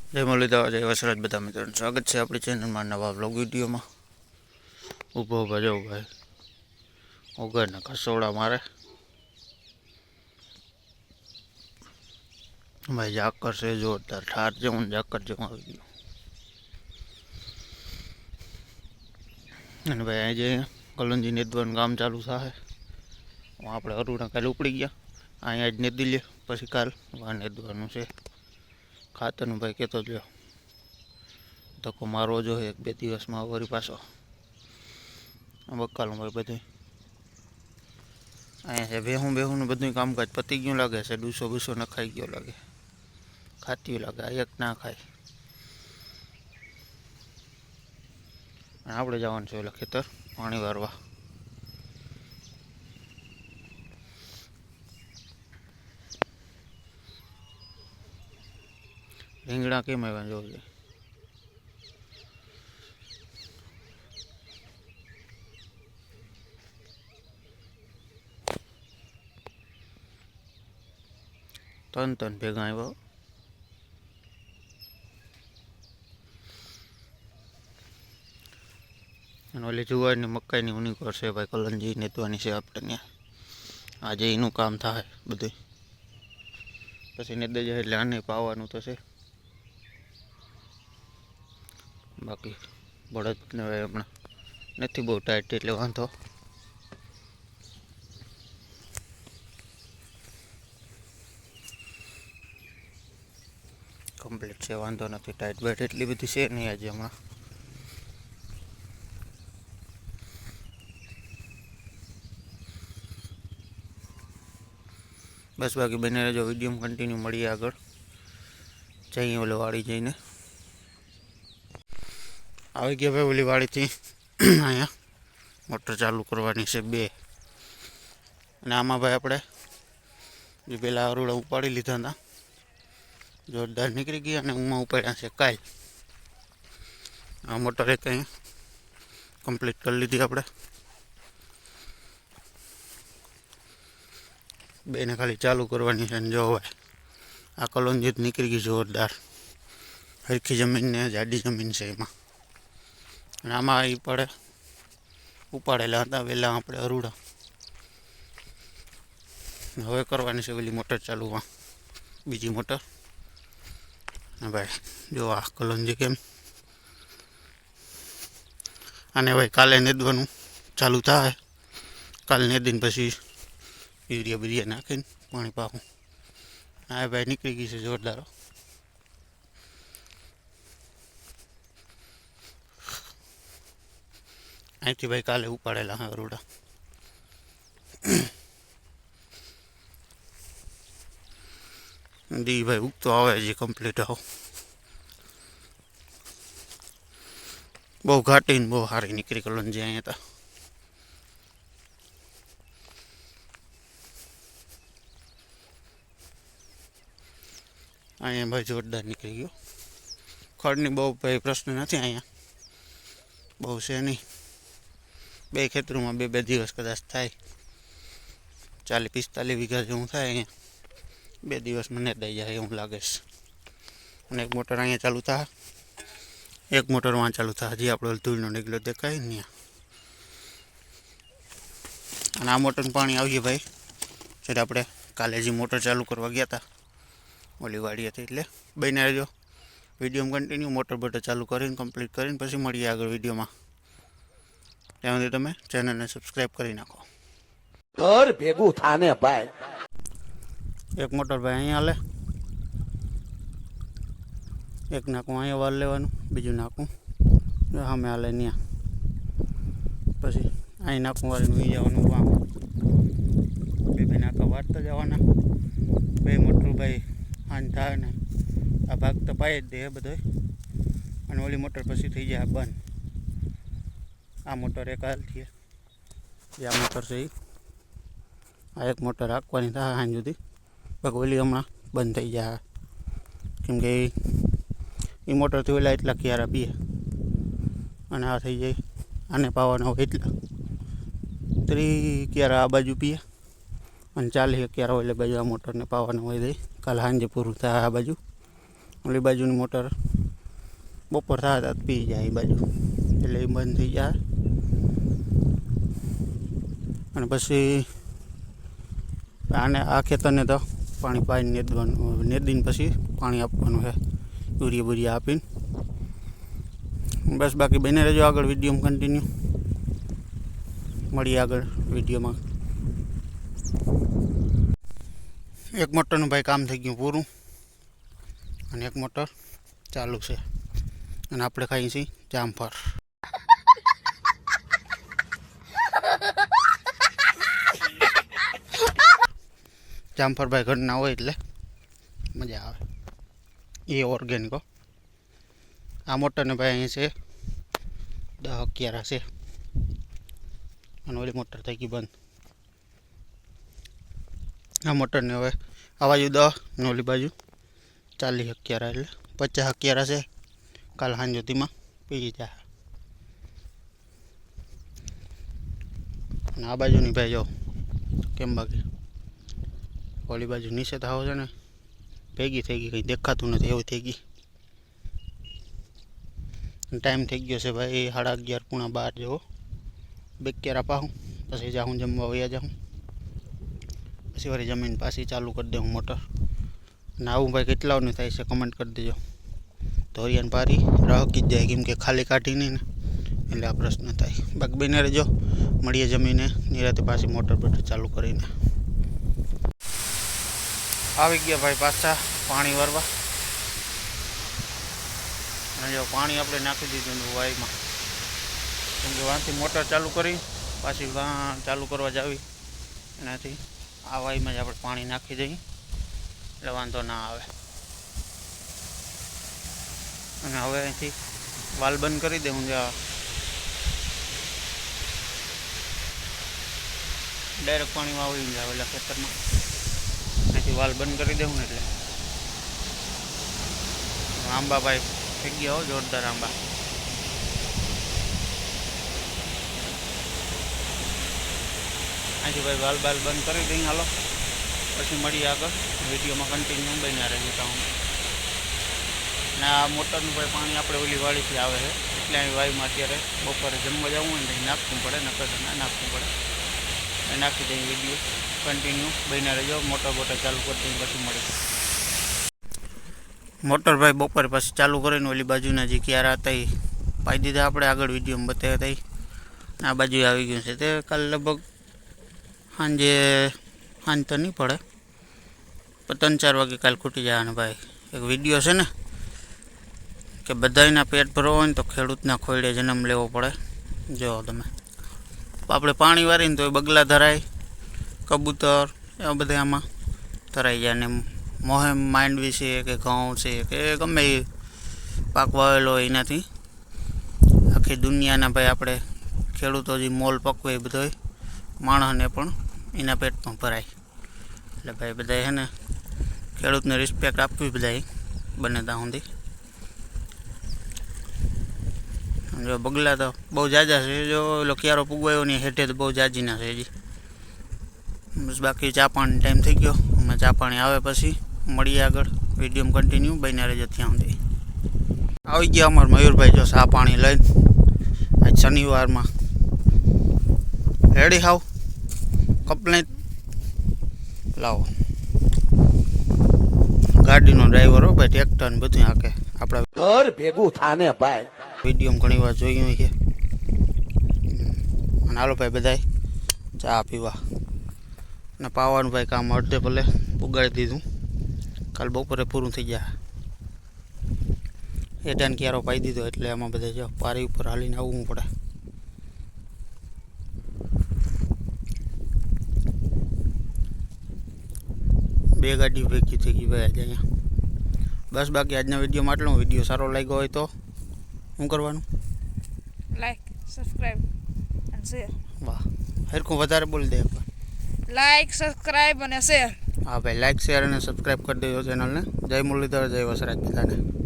જય મુરલીધર, જય વસરાજ બધા મિત્રોનું સ્વાગત છે આપણી ચેનલમાં નવા વ્લોગ વિડીયોમાં. ઊભો જવું ભાઈ ઉગરના ખસોડા મારે ભાઈ. ઝાકર છે જોરદાર, ઠાર જેવું ઝાકર જેવું આવી ગયું. અને ભાઈ આજે કલંજી નેદવાનું કામ ચાલુ થાય. આપણે અરુણા કાલે ઉપડી ગયા, અહીંયા જ નેદી લે પછી કાલ વા નેદવાનું છે. ખાતરનું ભાઈ કહેતો જ ધક્કો મારવો જોઈએ 1-2 દિવસમાં વળી પાછો. બકાલું ભાઈ બધું અહીંયા છે. બેહું બધું કામકાજ પતી ગયું લાગે છે. ડૂસો નખાઈ ગયો લાગે, ખાતી લાગે. આ એક ના ખાય. અને આપણે જવાનું છે એટલે ખેતર પાણી વારવા. રીંગણા કેમ આવ્યા જોવું જોઈએ. ત્રણ ભેગા આવ્યા. અને ઓલી જુવારની મકાઈની ઉની કરશે ભાઈ. કલંજી નેતવાની છે આપણે ત્યાં. આજે એનું કામ થાય બધું. પછી નેદે જાય એટલે આને પાવાનું તો છે. બાકી બળદને હમણાં નથી બહુ ટાઈટ એટલે વાંધો. કમ્પ્લીટ છે, વાંધો નથી. ટાઈટ બાઈટ એટલી બધી છે નહીં આજે હમણાં. બસ બાકી બને રહેજો વિડીયો કન્ટિન્યુ. મળીએ આગળ જઈએ ઓલે વાડી જઈને. આવી ગયા ભાઈ ઓલી વાડીથી. અહીંયા મોટર ચાલુ કરવાની છે 2. અને આમાં ભાઈ આપણે જે પહેલાં અરુડા ઉપાડી લીધા હતા, જોરદાર નીકળી ગયા. અને ઉમાં ઉપાડ્યા છે કાલ. આ મોટર એક અહીંયા કમ્પ્લીટ કરી લીધી આપણે. 2ને ખાલી ચાલુ કરવાની છે. અને જો ભાઈ આ કલોંજી નીકળી ગઈ જોરદાર. હરખી જમીન ને જાડી જમીન છે એમાં. અને આમાં એ પડે ઉપાડેલા હતા વહેલા આપણે અરુડા. હવે કરવાની છે પેલી મોટર ચાલુમાં, બીજી મોટર. ને ભાઈ જો આ કલોંજી કેમ. અને ભાઈ કાલે નેદવાનું ચાલુ થાય. કાલે નેદીને પછી યુરિયા નાખીને પાણી પાવું. હા ભાઈ નીકળી ગઈ છે જોરદારો. અહીંથી ભાઈ કાલે ઉપાડેલા હા અરુડા. દી ભાઈ ઉગતો આવે છે કમ્પ્લીટ. આવો બહુ ઘાટીને બહુ સારી નીકળી કલંજી અહીંયા હતા. અહીંયા ભાઈ જોરદાર નીકળી ગયો. ખડની બહુ ભાઈ પ્રશ્ન નથી અહીંયા, બહુ છે નહીં. 2 ખેતરોમાં 2-2 દિવસ કદાચ થાય. 40-45 વીઘા જેવું થાય અહીંયા. 2 દિવસમાં નેદાઈ જાય એવું લાગે છે. અને એક મોટર અહીંયા ચાલુ થાય, એક મોટર વાં ચાલુ થાય. હજી આપણો ધૂળનો નીકળો દેખાય ને. અને આ મોટરનું પાણી આવીએ ભાઈ જ્યારે આપણે કાલે જે મોટર ચાલુ કરવા ગયા હતા ઓલી વાડી હતી. એટલે બને રહેજો વિડીયોમાં કન્ટિન્યુ. મોટર બોટર ચાલુ કરીને કમ્પ્લીટ કરીને પછી મળીએ આગળ વિડીયોમાં. ત્યાં સુધી તમે ચેનલને સબસ્ક્રાઈબ કરી નાખો. ઘર ભેગું થાને ભાઈ. એક મોટર ભાઈ અહીંયા હાલે, એક નાખું અહીંયા વાર લેવાનું, બીજું નાખું સામે હાલે ત્યાં. પછી અહીં નાખું વાળીને ઉઈ જવાનું વામ. 2 નાખા વારતા જવાના. 2 મોટર ભાઈ હાન થાય ને આ ભાગ તો પાઈ જ દે બધો. અને ઓલી મોટર પછી થઈ જાય બંધ. આ મોટર એક હાલ છે. આ મોટર છે એ. આ એક મોટર રાખવાની થાય સાંજ સુધી. બાકી ઓલી હમણાં બંધ થઈ જાય. કેમકે એ મોટરથી ઓલા એટલા ક્યારા પીએ. અને આ થઈ જાય આને પાવાના હોય એટલા 30 ક્યારા આ બાજુ પીએ. અને 40 ક્યારા ઓલે બાજુ આ મોટરને પાવાના હોય. દઈ કાલે સાંજે પૂરું થાય આ બાજુ. ઓલી બાજુની મોટર બપોર થાય તો પી જાય એ બાજુ, એટલે એ બંધ થઈ જાય. અને પછી આને આ ખેતરને તો પાણી પાઈને નેદવાનું, નેદીને પછી પાણી આપવાનું છે યુરિયા બુરિયા આપીને. બસ બાકી બને રહેજો આગળ વિડીયોમાં કન્ટિન્યુ, મળીએ આગળ વિડીયોમાં. એક મોટરનું ભાઈ કામ થઈ ગયું પૂરું અને એક મોટર ચાલુ છે અને આપણે ખાઈએ છીએ જામફળ. જામફળ ભાઈ ઘરના હોય એટલે મજા આવે, એ ઓર્ગેનિક. આ મોટરને ભાઈ અહીં છે 10-11 છે અને ઓલી મોટર થઈ ગઈ બંધ. આ મોટરને હવે આ બાજુ 10 ને ઓલી બાજુ 40-11 એટલે 50-11 છે. કાલ સાંજ સુધીમાં પી જાય. અને આ બાજુની ભાઈ જો કેમ બાકી ઓલી બાજુ નીચે થાવ છે ને ભેગી થઈ ગઈ, કંઈ દેખાતું નથી એવું થઈ ગઈ. ટાઈમ થઈ ગયો છે ભાઈ 11:30-12 જેવો. 2 કેરા પાઉં પછી જાઉં જમવા વયા જાઉં, પછી વળી જમીન પાછી ચાલુ કરી દઉં મોટર. અને આવું ભાઈ કેટલાઓને થાય છે કમેન્ટ કરી દેજો. ધોરિયાને પારી રહકી જ જાય, કેમ કે ખાલી કાઢી નહીં ને એટલે આ પ્રશ્ન થાય. બાકી બને રહેજો, મળીએ જમીને નિરાતે પાછી મોટર બોટર ચાલુ કરીને. આવી ગયા ભાઈ પાછા પાણી વારવા. અને જો પાણી આપણે નાખી દીધું વાયમાં, કેમ કે વાંથી મોટર ચાલુ કરી પાછી વાં ચાલુ કરવા જાવી, એનાથી આ વાયમાં જ આપણે પાણી નાખી દઈએ એટલે વાંધો ના આવે. અને હવે અહીંથી વાલ બંધ કરી દઉં, ડાયરેક્ટ પાણીમાં આવી જાય એટલે ખેતરમાં. અહીંથી વાલ બંધ કરી દઉં ને એટલે આંબા ભાઈ થઈ ગયા હો જોરદાર આંબા. અહીંથી ભાઈ વાલ બાલ બંધ કરી દઈએ. હાલો પછી મળીએ આગળ વિડીયોમાં કન્ટિન્યુ બન્યા રહેજો તમે. અને આ મોટરનું ભાઈ પાણી આપણે ઓલી વાડીથી આવે છે એટલે અહીં વાયુમાં અત્યારે બપોરે જમવા જવું હોય ને નાખવું પડે, નકર ના નાખવું પડે. એ નાખી દઈએ વિડીયો કન્ટિન્યુ બન્યા રહેજો. મોટર બોટર ચાલુ કરી દઈએ પછી મળે. મોટર ભાઈ બપોરે પછી ચાલુ કરીને ઓલી બાજુના જે ક્યારા હતા એ પાઈ દીધા આપણે આગળ વિડીયોમાં બતાવ્યા હતા. આ બાજુ આવી ગયું છે તે કાલે લગભગ સાંજ તો નહીં પડે પણ 3-4 વાગે કાલ ખૂટી જાય. અને ભાઈ એક વિડીયો છે ને કે બધાના પેટ ભરવા હોય ને તો ખેડૂતના ખોયડે જન્મ લેવો પડે. જો તમે આપણે પાણી વારીને તો એ બગલા ધરાય, કબૂતર એવા બધા આમાં ધરાઈ જાય. ને મોહેમ માંડવી છે કે ઘઉં છે કે ગમે એ પાક વાવેલો હોય એનાથી આખી દુનિયાના ભાઈ આપણે ખેડૂતો જે મોલ પકવે એ બધો માણસને પણ એના પેટમાં ભરાય. એટલે ભાઈ બધા છે ને ખેડૂતને રિસ્પેક્ટ આપવી બધા બને ત્યાં સુધી. જો બગલા તો બહુ જાજા છે, જો ઓલો ક્યારો પૂગવાયો ને હેઠે તો બહુ જાજીના છે હજી. બસ બાકી ચા પાણી ટાઈમ થઈ ગયો, અમે ચા પાણી આવે પછી મળીએ આગળ વિડીયોમાં કન્ટિન્યુ બન્યા રહેજો ત્યાં સુધી. આવી ગયા અમારા મયુરભાઈ જો ચા પાણી લઈને આજ શનિવારમાં રેડી હાવ કમ્પ્લેટ લાવો. ગાડીનો ડ્રાઈવર હો ભાઈ, ટ્રેક્ટર ને બધું હાકે. આપણા ઘર ભેગું થાને ભાઈ. વિડીયોમાં ઘણી વાર જોયું છે. અને હાલો ભાઈ બધાય ચા પીવા. અને પાવાનું ભાઈ કામ અડધે ભલે ઉગાડી દીધું, કાલ બપોરે પૂરું થઈ જાય. એટાને ક્યારો પાઈ દીધો એટલે એમાં બધા જો પારી ઉપર હાલીને આવવું પડે. બે ગાડીઓ ભેગી થઈ ગઈ ભાઈ આજે અહીંયા. બસ બાકી આજના વિડીયોમાં આટલો. વિડીયો સારો લાગ્યો હોય તો શું કરવાનું? લાઈક, સબસ્ક્રાઇબ અને શેર. વાહ, હરખું વધારે બોલી દે. લાઈક, સબસ્ક્રાઇબ અને શેર. હા ભાઈ, લાઈક શેર અને સબસ્ક્રાઈબ કરી દેજો ચેનલને. જય મુરલીધર, જય વસરાજ બધાને.